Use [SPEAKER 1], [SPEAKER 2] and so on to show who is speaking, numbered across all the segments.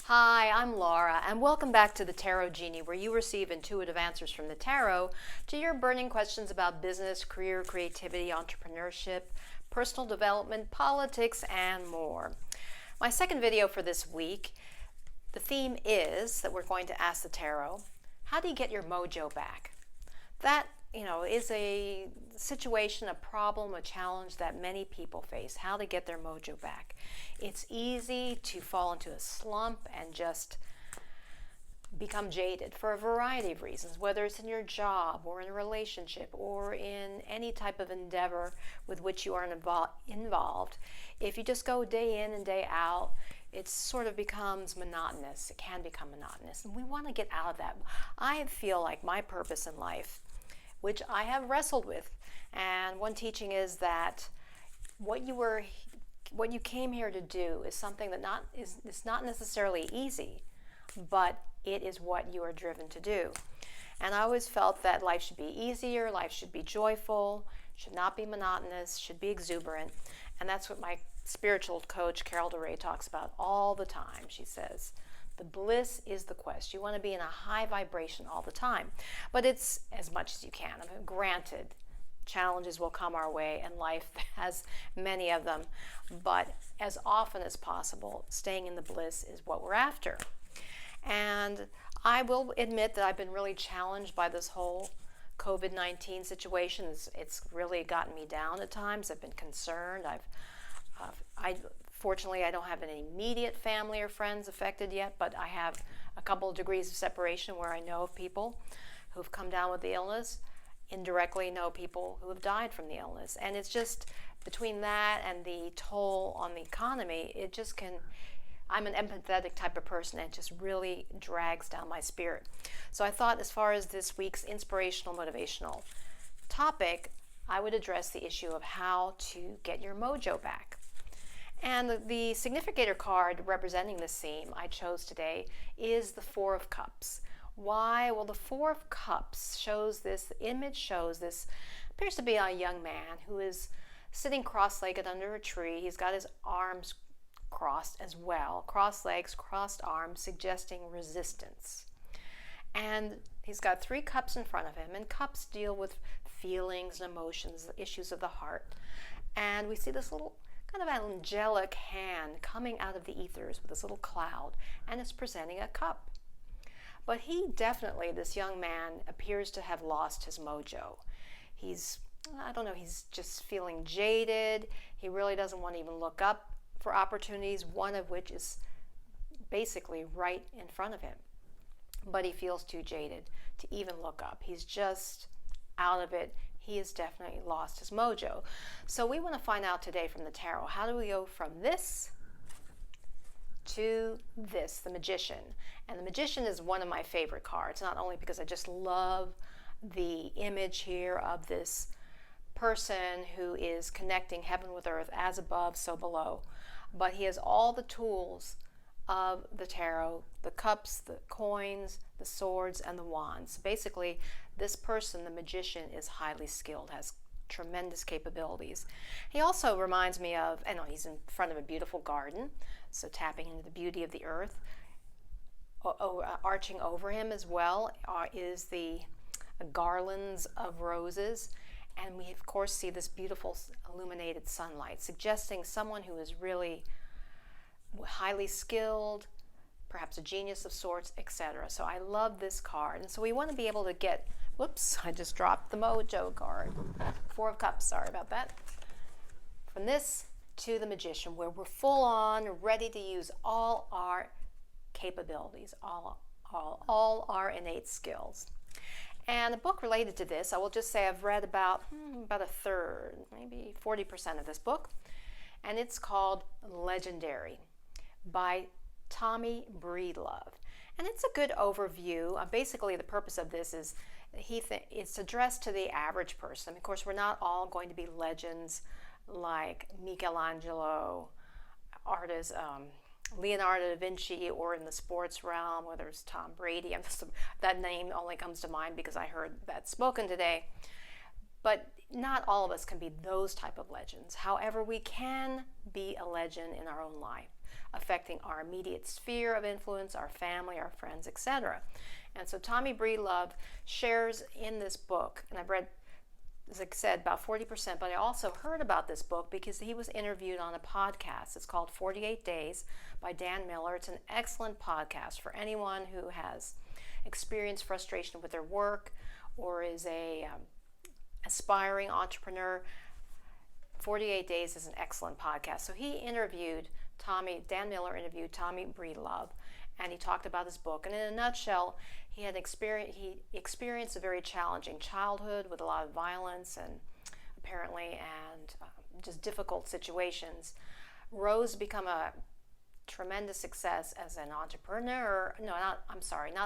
[SPEAKER 1] Hi, I'm Laura, and welcome back to the Tarot Genie, where you receive intuitive answers from the tarot to your burning questions about business, career, creativity, entrepreneurship, personal development, politics, and more. My second video for this week, the theme is that we're going to ask the tarot, how do you get your mojo back? That, is a situation, a problem, a challenge that many people face, how to get their mojo back. It's easy to fall into a slump and just become jaded for a variety of reasons, whether it's in your job or in a relationship or in any type of endeavor with which you are involved. If you just go day in and day out, it sort of becomes monotonous. It can become monotonous, and we want to get out of that. I feel like my purpose in life, which I have wrestled with, and one teaching is that what you came here to do is something that is not necessarily easy, but it is what you are driven to do. And I always felt that life should be easier, life should be joyful, should not be monotonous, should be exuberant. And that's what my spiritual coach, Carol DeRay, talks about all the time. She says, the bliss is the quest. You want to be in a high vibration all the time, but it's as much as you can. I mean, granted, challenges will come our way, and life has many of them, but as often as possible, staying in the bliss is what we're after. And I will admit that I've been really challenged by this whole COVID-19 situation. It's really gotten me down at times. I've been concerned. Fortunately, I don't have any immediate family or friends affected yet, but I have a couple of degrees of separation where I know of people who've come down with the illness, indirectly know people who have died from the illness. And it's just between that and the toll on the economy, I'm an empathetic type of person, and it just really drags down my spirit. So I thought, as far as this week's inspirational, motivational topic, I would address the issue of how to get your mojo back. And the significator card representing this theme I chose today is the Four of Cups. Why? Well, the Four of Cups the image shows this, appears to be a young man who is sitting cross-legged under a tree. He's got his arms crossed as well, crossed legs, crossed arms, suggesting resistance. And he's got three cups in front of him, and cups deal with feelings and emotions, the issues of the heart. And we see this little kind of angelic hand coming out of the ethers with this little cloud, and it's presenting a cup. But this young man appears to have lost his mojo. He's just feeling jaded. He really doesn't want to even look up for opportunities, one of which is basically right in front of him. But he feels too jaded to even look up. He's just out of it. He has definitely lost his mojo. So we want to find out today from the tarot, how do we go from this to this, the Magician? And the Magician is one of my favorite cards, not only because I just love the image here of this person who is connecting heaven with earth, as above, so below, but he has all the tools of the tarot, the cups, the coins, the swords, and the wands. Basically, this person, the Magician, is highly skilled, has tremendous capabilities. He also reminds me of, he's in front of a beautiful garden, so tapping into the beauty of the earth. Arching over him as well is the garlands of roses. And we, of course, see this beautiful illuminated sunlight, suggesting someone who is really highly skilled, perhaps a genius of sorts, etc. So I love this card. And so we want to be able to get, whoops, I just dropped the Mojo card. Four of Cups, sorry about that. From this to the Magician, where we're full on, ready to use all our capabilities, all our innate skills. And a book related to this, I will just say I've read about a third, maybe 40% of this book, and it's called Legendary by Tommy Breedlove. And it's a good overview. Basically, the purpose of this is it's addressed to the average person. Of course, we're not all going to be legends like Michelangelo, artists, Leonardo da Vinci, or in the sports realm, whether it's Tom Brady. That name only comes to mind because I heard that spoken today. But not all of us can be those type of legends. However, we can be a legend in our own life. affecting our immediate sphere of influence, our family, our friends, etc. And so Tommy Breedlove shares in this book, and I've read, as I said, about 40%, but I also heard about this book because he was interviewed on a podcast. It's called 48 Days by Dan Miller. It's an excellent podcast for anyone who has experienced frustration with their work or is a aspiring entrepreneur. 48 Days is an excellent podcast. So Dan Miller interviewed Tommy Breedlove, and he talked about his book. And in a nutshell, he experienced a very challenging childhood with a lot of violence and just difficult situations. Rose to become a tremendous success as an entrepreneur. Not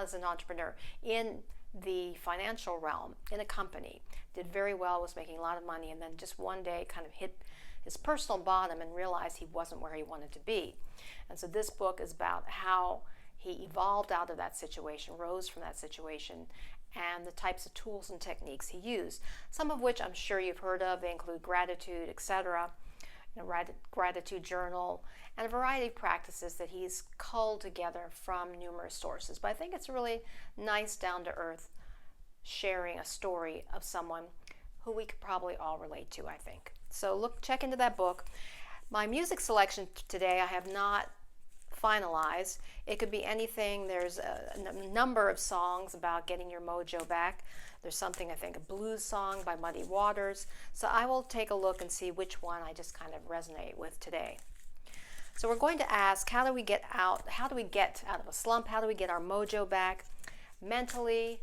[SPEAKER 1] as an entrepreneur, in the financial realm, in a company. Did very well, was making a lot of money, and then just one day kind of hit his personal bottom and realized he wasn't where he wanted to be. And so this book is about how he evolved out of that situation, rose from that situation, and the types of tools and techniques he used, some of which I'm sure you've heard of. They include gratitude, etc., gratitude journal, and a variety of practices that he's culled together from numerous sources. But I think it's really nice, down-to-earth sharing a story of someone who we could probably all relate to, I think. So check into that book. My music selection today I have not finalized. It could be anything. There's a number of songs about getting your mojo back. There's something, I think, a blues song by Muddy Waters. So I will take a look and see which one I just kind of resonate with today. So we're going to ask, how do we get out of a slump? How do we get our mojo back mentally,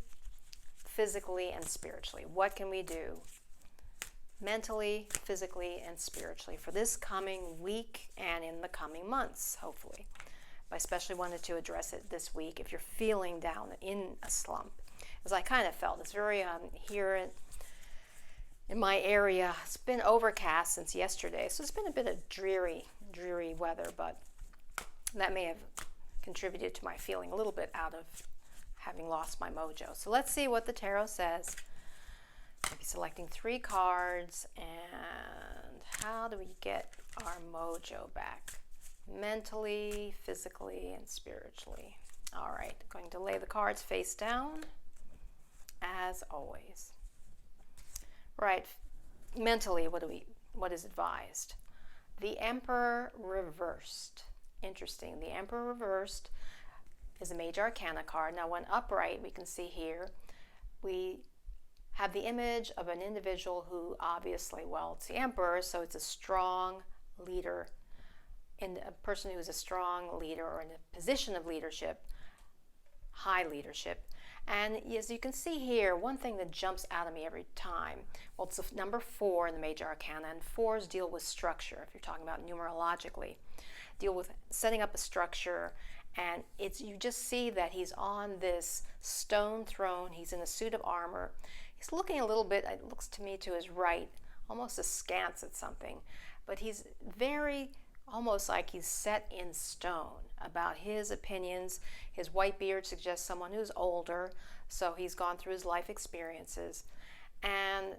[SPEAKER 1] physically, and spiritually? What can we do mentally, physically, and spiritually for this coming week and in the coming months, hopefully? I especially wanted to address it this week if you're feeling down in a slump, as I kind of felt. It's very here in my area, it's been overcast since yesterday, so it's been a bit of dreary weather, but that may have contributed to my feeling a little bit out of having lost my mojo. So let's see what the tarot says. I'll be selecting 3 cards, and how do we get our mojo back mentally, physically, and spiritually? All right, going to lay the cards face down as always. Right, mentally, what is advised? The Emperor reversed. Interesting. The Emperor reversed is a major arcana card. Now, when upright, we can see here, we have the image of an individual who obviously, it's the Emperor, so it's a strong leader, and a person who is a strong leader or in a position of leadership, high leadership. And as you can see here, one thing that jumps out at me every time, it's the number 4 in the major arcana, and 4s deal with structure. If you're talking about numerologically, deal with setting up a structure, and you just see that he's on this stone throne. He's in a suit of armor. He's looking a little bit, it looks to me, to his right, almost askance at something, but he's almost like he's set in stone about his opinions. His white beard suggests someone who's older, so he's gone through his life experiences. And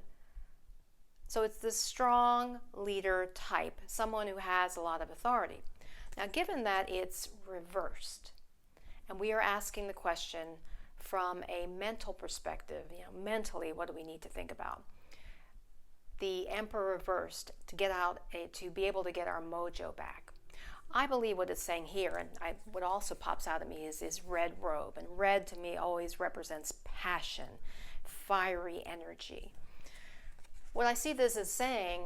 [SPEAKER 1] so it's this strong leader type, someone who has a lot of authority. Now, given that it's reversed, and we are asking the question from a mental perspective, mentally, what do we need to think about? The Emperor reversed to be able to get our mojo back. I believe what it's saying here, and what also pops out at me is red robe. And red to me always represents passion, fiery energy. What I see this as saying,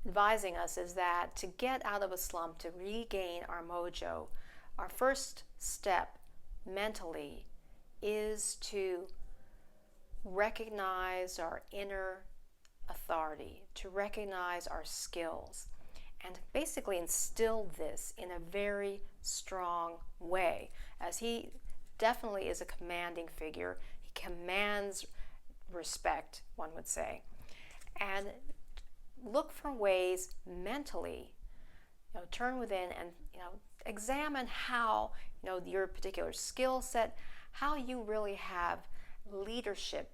[SPEAKER 1] advising us, is that to get out of a slump, to regain our mojo, our first step mentally is to recognize our inner authority, to recognize our skills, and basically instill this in a very strong way, as he definitely is a commanding figure. He commands respect, one would say. And look for ways mentally, turn within and examine how your particular skill set, how you really have leadership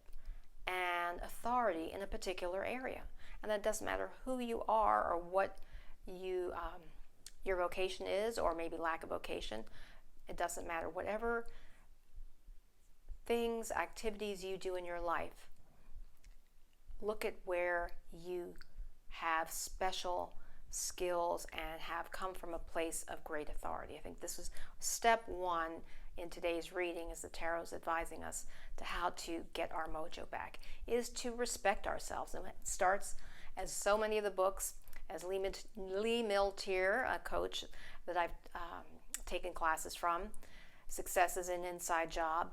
[SPEAKER 1] and authority in a particular area. And that doesn't matter who you are or what you your vocation is, or maybe lack of vocation. It doesn't matter. Whatever things, activities you do in your life, look at where you have special skills and have come from a place of great authority. I think this is step one in today's reading, as the Tarot is advising us to how to get our mojo back, is to respect ourselves. And it starts, as so many of the books, as Lee Miltier, a coach that I've taken classes from, Success is an Inside Job.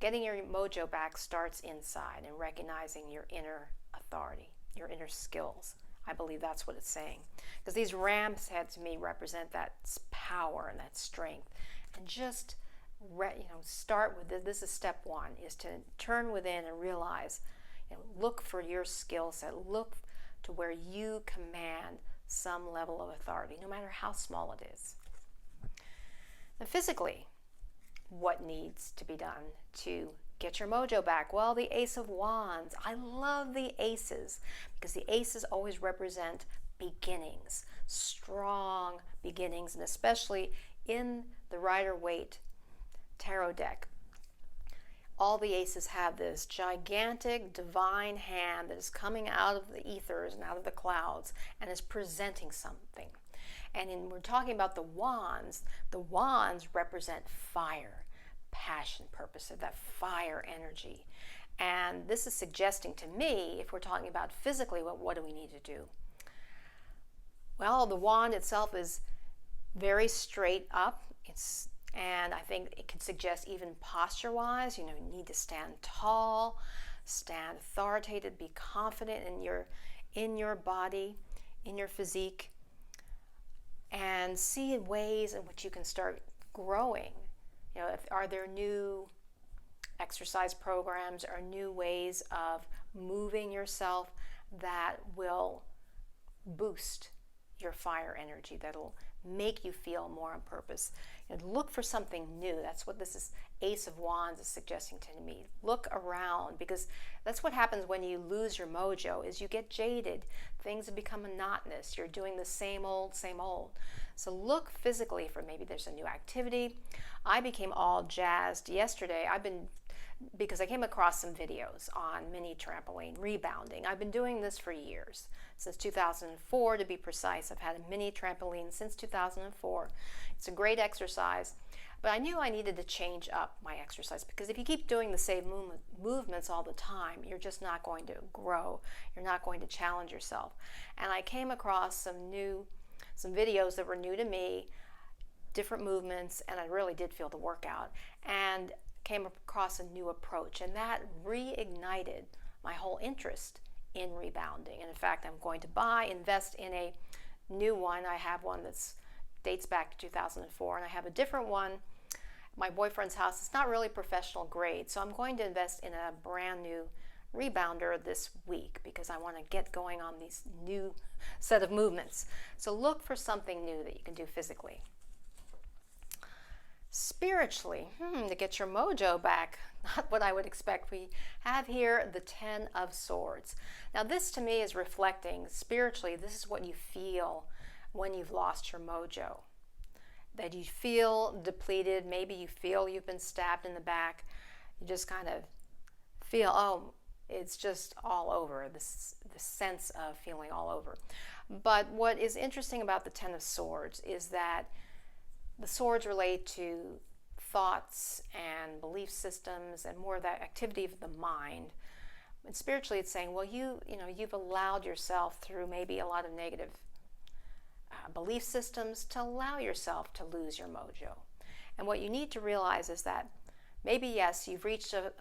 [SPEAKER 1] Getting your mojo back starts inside and recognizing your inner authority, your inner skills. I believe that's what it's saying. Because these ram's head to me represent that power and that strength. And just start with this is step one, is to turn within and realize, look for your skill set, look to where you command some level of authority, no matter how small it is. And physically, what needs to be done to get your mojo back? Well, the Ace of Wands. I love the aces because the aces always represent beginnings, strong beginnings, and especially in the Rider-Waite tarot deck, all the aces have this gigantic divine hand that is coming out of the ethers and out of the clouds and is presenting something. And we're talking about the wands represent fire, passion, purpose, that fire energy. And this is suggesting to me, if we're talking about physically, what do we need to do? Well, the wand itself is very straight up. And I think it can suggest, even posture-wise, you need to stand tall, stand authoritative, be confident in your body, in your physique, and see ways in which you can start growing. Are there new exercise programs or new ways of moving yourself that will boost your fire energy, that'll make you feel more on purpose? Look for something new. That's what this is, Ace of Wands is suggesting to me. Look around, because that's what happens when you lose your mojo, is you get jaded. Things have become monotonous. You're doing the same old, same old. So look physically for maybe there's a new activity. I became all jazzed yesterday. Because I came across some videos on mini trampoline rebounding. I've been doing this for years, since 2004 to be precise. I've had a mini trampoline since 2004. It's a great exercise, but I knew I needed to change up my exercise, because if you keep doing the same movements all the time, you're just not going to grow. You're not going to challenge yourself. And I came across some videos that were new to me, different movements, and I really did feel the workout. And came across a new approach, and that reignited my whole interest in rebounding. And in fact, I'm going to invest in a new one. I have one that dates back to 2004, and I have a different one at my boyfriend's house. It's not really professional grade, so I'm going to invest in a brand new rebounder this week, because I want to get going on these new set of movements. So look for something new that you can do physically. Spiritually, to get your mojo back, not what I would expect. We have here the Ten of Swords. Now this to me is reflecting, spiritually, this is what you feel when you've lost your mojo. That you feel depleted, maybe you feel you've been stabbed in the back. You just kind of feel, it's just all over, the sense of feeling all over. But what is interesting about the Ten of Swords is that the swords relate to thoughts and belief systems and more of that activity of the mind. And spiritually, it's saying, well, you've allowed yourself, through maybe a lot of negative belief systems, to allow yourself to lose your mojo. And what you need to realize is that maybe, yes, you've reached a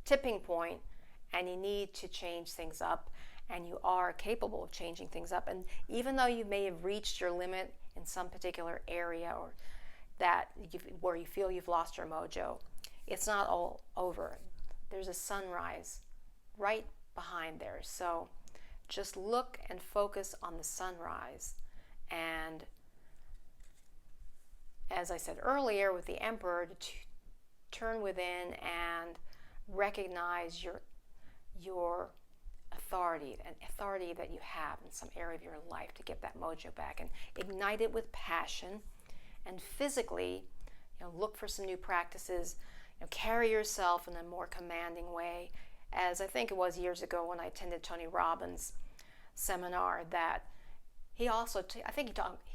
[SPEAKER 1] tipping point and you need to change things up, and you are capable of changing things up. And even though you may have reached your limit in some particular area, or where you feel you've lost your mojo, it's not all over. There's a sunrise right behind there. So just look and focus on the sunrise. And as I said earlier with the Emperor, to turn within and recognize your authority that you have in some area of your life to get that mojo back, and ignite it with passion. And physically, look for some new practices. Carry yourself in a more commanding way. As I think it was years ago when I attended Tony Robbins' seminar, that he also,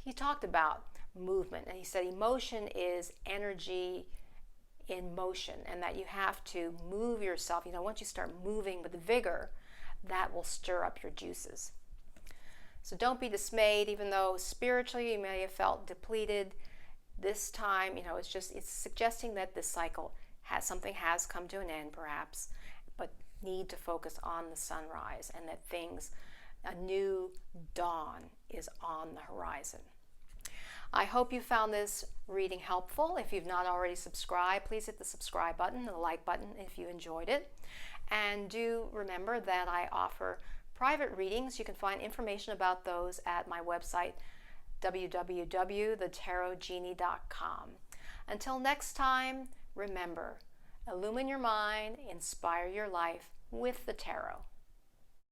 [SPEAKER 1] he talked about movement, and he said emotion is energy in motion, and that you have to move yourself. Once you start moving with vigor, that will stir up your juices. So don't be dismayed, even though spiritually you may have felt depleted. This time, it's suggesting that this cycle something has come to an end, perhaps, but need to focus on the sunrise, and that a new dawn is on the horizon. I hope you found this reading helpful. If you've not already subscribed, please hit the subscribe button and the like button if you enjoyed it. And do remember that I offer private readings. You can find information about those at my website, www.thetarotgenie.com. Until next time, remember, illumine your mind, inspire your life with the tarot.